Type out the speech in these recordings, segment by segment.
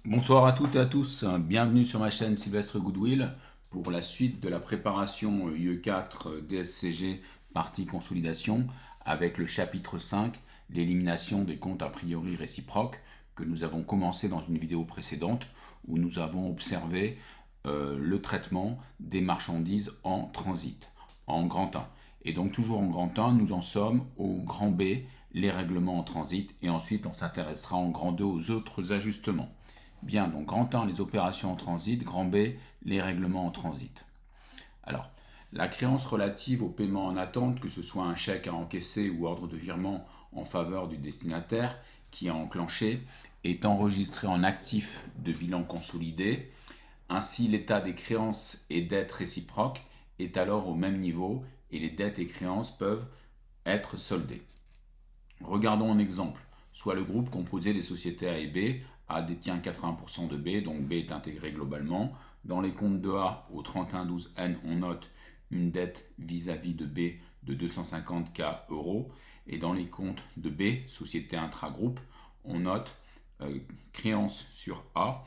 Bonsoir à toutes et à tous, bienvenue sur ma chaîne Sylvestre Goodwill pour la suite de la préparation UE4 DSCG partie consolidation avec le chapitre 5, l'élimination des comptes a priori réciproques que nous avons commencé dans une vidéo précédente où nous avons observé le traitement des marchandises en transit, en grand 1. Et donc toujours en grand 1, nous en sommes au grand B, les règlements en transit, et ensuite on s'intéressera en grand 2 aux autres ajustements. Bien, donc grand 1, les opérations en transit, grand B, les règlements en transit. Alors, la créance relative au paiement en attente, que ce soit un chèque à encaisser ou ordre de virement en faveur du destinataire qui a enclenché, est enregistrée en actif de bilan consolidé. Ainsi, l'état des créances et dettes réciproques est alors au même niveau et les dettes et créances peuvent être soldées. Regardons un exemple. Soit le groupe composé des sociétés A et B, A détient 80% de B, donc B est intégré globalement. Dans les comptes de A au 31/12/N, on note une dette vis-à-vis de B de 250K euros. Et dans les comptes de B, société intragroupe, on note créance sur A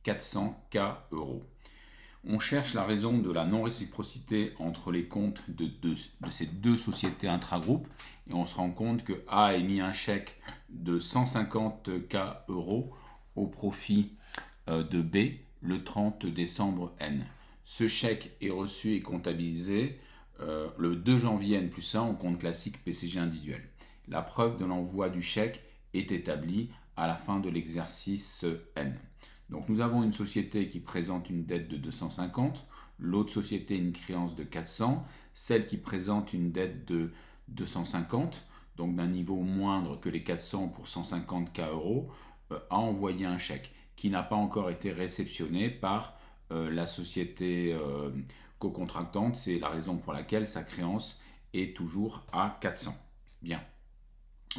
400K euros. On cherche la raison de la non-réciprocité entre les comptes de ces deux sociétés intragroupes et on se rend compte que A a émis un chèque de 150K euros au profit de B le 30 décembre N. Ce chèque est reçu et comptabilisé le 2 janvier N plus 1 en compte classique PCG individuel. La preuve de l'envoi du chèque est établie à la fin de l'exercice N. Donc nous avons une société qui présente une dette de 250, l'autre société une créance de 400, celle qui présente une dette de 250, donc d'un niveau moindre que les 400 pour 150K euros, a envoyé un chèque qui n'a pas encore été réceptionné par la société co-contractante. C'est la raison pour laquelle sa créance est toujours à 400. Bien.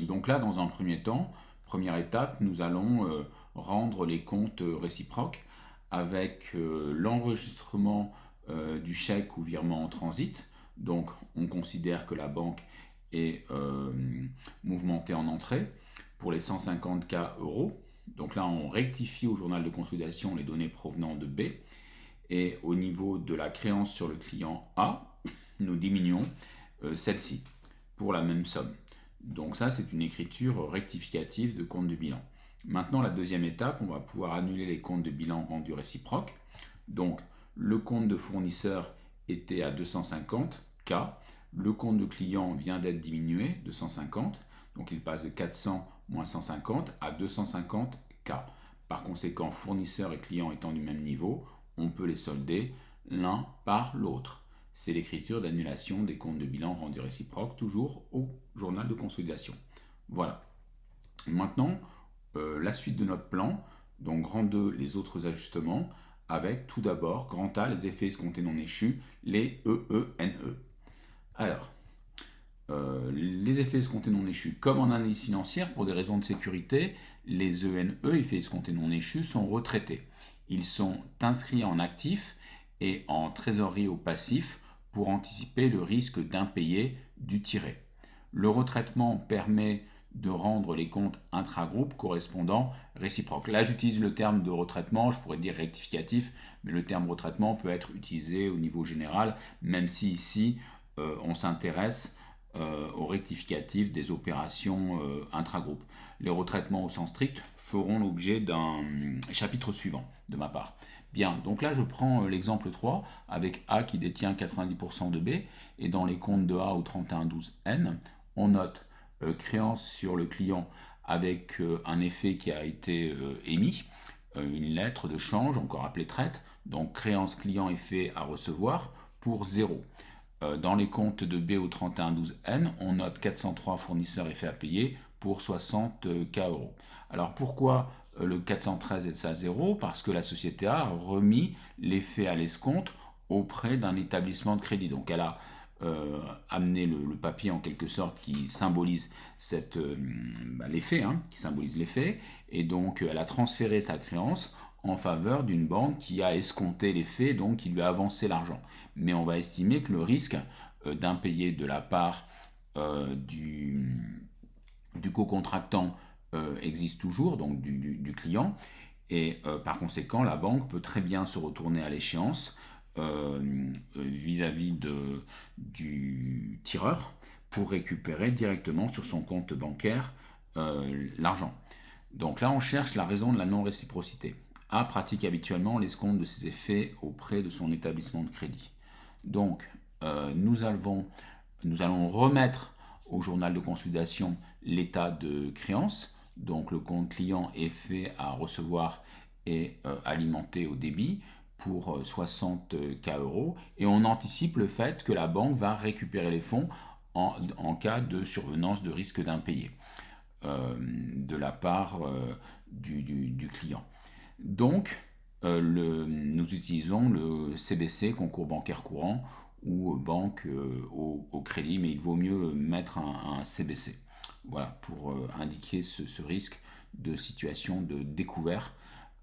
Donc là, dans un premier temps, première étape, nous allons rendre les comptes réciproques avec l'enregistrement du chèque ou virement en transit. Donc on considère que la banque est mouvementée en entrée pour les 150K euros. Donc là, on rectifie au journal de consolidation les données provenant de B. Et au niveau de la créance sur le client A, nous diminuons celle-ci pour la même somme. Donc ça, c'est une écriture rectificative de compte de bilan. Maintenant, la deuxième étape, on va pouvoir annuler les comptes de bilan rendus réciproques. Donc, le compte de fournisseur était à 250K. Le compte de client vient d'être diminué de 150. Donc, il passe de 400 moins 150 à 250K. Par conséquent, fournisseur et client étant du même niveau, on peut les solder l'un par l'autre. C'est l'écriture d'annulation des comptes de bilan rendus réciproques, toujours au journal de consolidation. Voilà. Maintenant, la suite de notre plan, donc grand 2, les autres ajustements, avec tout d'abord, grand A, les effets escomptés non échus, les EENE. Alors, les effets escomptés non échus, comme en analyse financière, pour des raisons de sécurité, les ENE, effets escomptés non échus, sont retraités. Ils sont inscrits en actif et en trésorerie au passif pour anticiper le risque d'impayé du tiré. Le retraitement permet de rendre les comptes intragroupes correspondants réciproques. Là, j'utilise le terme de retraitement, je pourrais dire rectificatif, mais le terme retraitement peut être utilisé au niveau général, même si ici, on s'intéresse au rectificatif des opérations intragroupes. Les retraitements au sens strict feront l'objet d'un chapitre suivant de ma part. Bien, donc là je prends l'exemple 3 avec A qui détient 90% de B et dans les comptes de A au 31/12/N, on note créance sur le client avec un effet qui a été émis, une lettre de change, encore appelée traite, donc créance client effet à recevoir pour 0. Dans les comptes de B au 31/12/N, on note 403 fournisseurs effets à payer pour 60K euros. Alors pourquoi le 413 est à 0? Parce que la société A a remis l'effet à l'escompte auprès d'un établissement de crédit. Donc elle a amené le papier en quelque sorte qui symbolise l'effet, qui symbolise l'effet, et donc elle a transféré sa créance en faveur d'une banque qui a escompté l'effet, donc qui lui a avancé l'argent. Mais on va estimer que le risque d'impayé de la part du co-contractant existe toujours, donc du client, Et par conséquent, la banque peut très bien se retourner à l'échéance vis-à-vis du tireur pour récupérer directement sur son compte bancaire l'argent. Donc là, on cherche la raison de la non-réciprocité. A pratique habituellement l'escompte de ses effets auprès de son établissement de crédit. Donc, nous allons remettre au journal de consolidation l'état de créance. Donc, le compte client est fait à recevoir et alimenté au débit pour 60 K euros. Et on anticipe le fait que la banque va récupérer les fonds en cas de survenance de risque d'impayé de la part du client. Donc, nous utilisons le CBC, concours bancaire courant, ou banque au crédit, mais il vaut mieux mettre un CBC. Voilà, pour indiquer ce risque de situation de découvert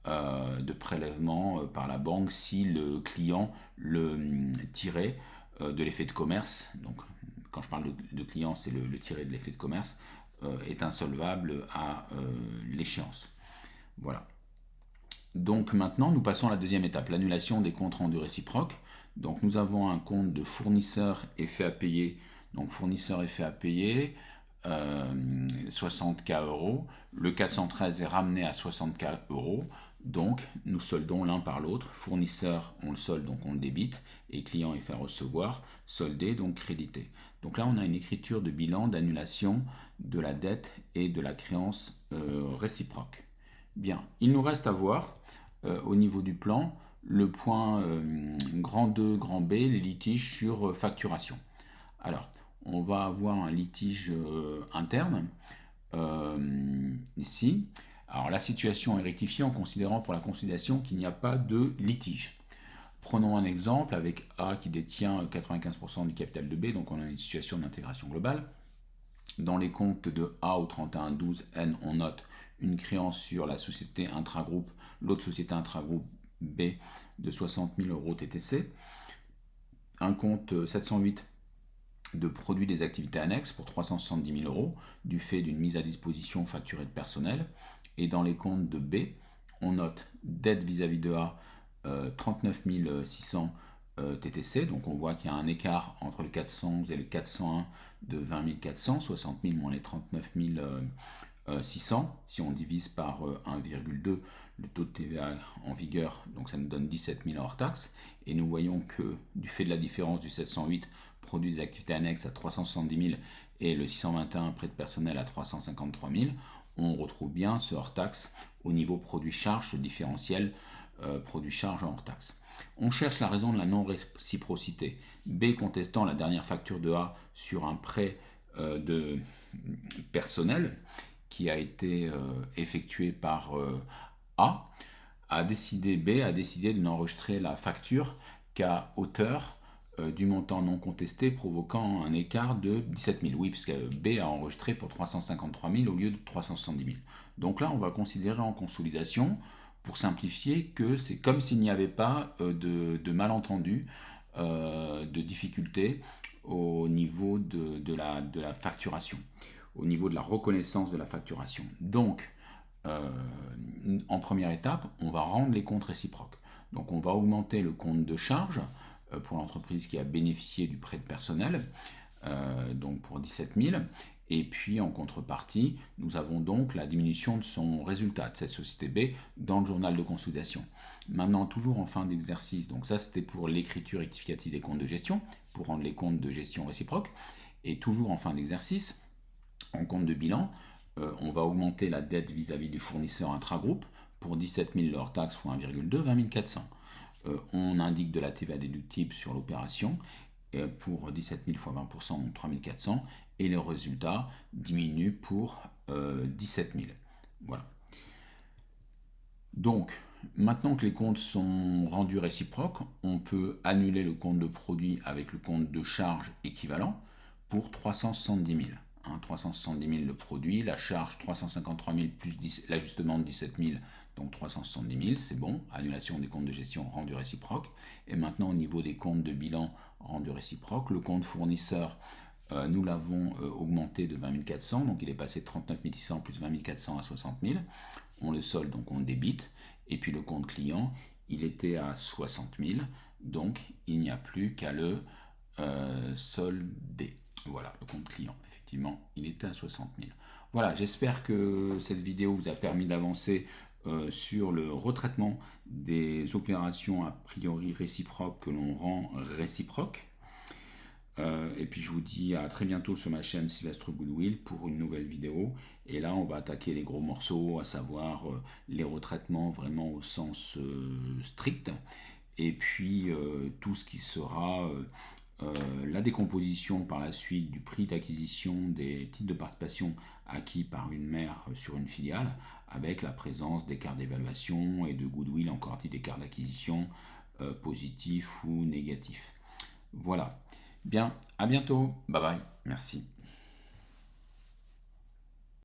de prélèvement par la banque si le client le tirait de l'effet de commerce. Donc, quand je parle de client, c'est le tiré de l'effet de commerce, est insolvable à l'échéance. Voilà. Donc maintenant, nous passons à la deuxième étape, l'annulation des comptes rendus réciproques. Donc nous avons un compte de fournisseur effet à payer. Donc fournisseur effet à payer, 60 K euros. Le 413 est ramené à 60 K euros. Donc nous soldons l'un par l'autre. Fournisseur, on le solde, donc on le débite. Et client effet à recevoir, soldé, donc crédité. Donc là, on a une écriture de bilan d'annulation de la dette et de la créance réciproque. Bien, il nous reste à voir au niveau du plan le point grand 2, grand B, les litiges sur facturation. Alors, on va avoir un litige interne ici. Alors, la situation est rectifiée en considérant pour la consolidation qu'il n'y a pas de litige. Prenons un exemple avec A qui détient 95% du capital de B, donc on a une situation d'intégration globale. Dans les comptes de A au 31/12/N, on note une créance sur la société intragroupe, l'autre société intragroupe B de 60 000 euros TTC, un compte 708 de produits des activités annexes pour 370 000 euros du fait d'une mise à disposition facturée de personnel. Et dans les comptes de B, on note dette vis-à-vis de A 39 600 TTC, donc on voit qu'il y a un écart entre le 411 et le 401 de 20 400, 60 000 moins les 39 600. Si on divise par 1,2 le taux de TVA en vigueur, donc ça nous donne 17 000 hors taxe. Et nous voyons que du fait de la différence du 708 produit des activités annexes à 370 000 et le 621 prêt de personnel à 353 000, on retrouve bien ce hors taxe au niveau produit-charge, ce différentiel produit-charge hors taxe. On cherche la raison de la non-réciprocité. B contestant la dernière facture de A sur un prêt de personnel qui a été effectué par A, B a décidé de n'enregistrer la facture qu'à hauteur du montant non contesté, provoquant un écart de 17 000. Oui, puisque B a enregistré pour 353 000 au lieu de 370 000. Donc là, on va considérer en consolidation, pour simplifier, que c'est comme s'il n'y avait pas de malentendu, de difficulté au niveau de la facturation, au niveau de la reconnaissance de la facturation. Donc, en première étape, on va rendre les comptes réciproques. Donc on va augmenter le compte de charge pour l'entreprise qui a bénéficié du prêt de personnel, donc pour 17 000. Et puis en contrepartie, nous avons donc la diminution de son résultat de cette société B dans le journal de consolidation. Maintenant, toujours en fin d'exercice, donc ça c'était pour l'écriture rectificative des comptes de gestion, pour rendre les comptes de gestion réciproques. Et toujours en fin d'exercice, en compte de bilan, on va augmenter la dette vis-à-vis du fournisseur intragroupe pour 17 000 hors taxe ou 1,2, 20 400. On indique de la TVA déductible sur l'opération pour 17 000 fois 20%, donc 3 400, et le résultat diminue pour 17 000. Voilà. Donc, maintenant que les comptes sont rendus réciproques, on peut annuler le compte de produit avec le compte de charge équivalent pour 370 000. 370 000 le produit, la charge 353 000 plus l'ajustement de 17 000, donc 370 000, c'est bon, annulation des comptes de gestion rendus réciproques. Et maintenant au niveau des comptes de bilan rendus réciproques, le compte fournisseur nous l'avons augmenté de 20 400, donc il est passé de 39 600 plus 20 400 à 60 000. On le solde, donc on le débite. Et puis le compte client, il était à 60 000, donc il n'y a plus qu'à le solder. Voilà, le compte client, effectivement, il était à 60 000. Voilà, j'espère que cette vidéo vous a permis d'avancer sur le retraitement des opérations a priori réciproques que l'on rend réciproques. Et puis je vous dis à très bientôt sur ma chaîne Sylvestre Goodwill pour une nouvelle vidéo. Et là on va attaquer les gros morceaux, à savoir les retraitements vraiment au sens strict. Et puis tout ce qui sera la décomposition par la suite du prix d'acquisition des titres de participation acquis par une mère sur une filiale, avec la présence d'écarts d'évaluation et de goodwill, encore dit d'écarts d'acquisition positifs ou négatifs. Voilà. Bien, à bientôt. Bye bye. Merci.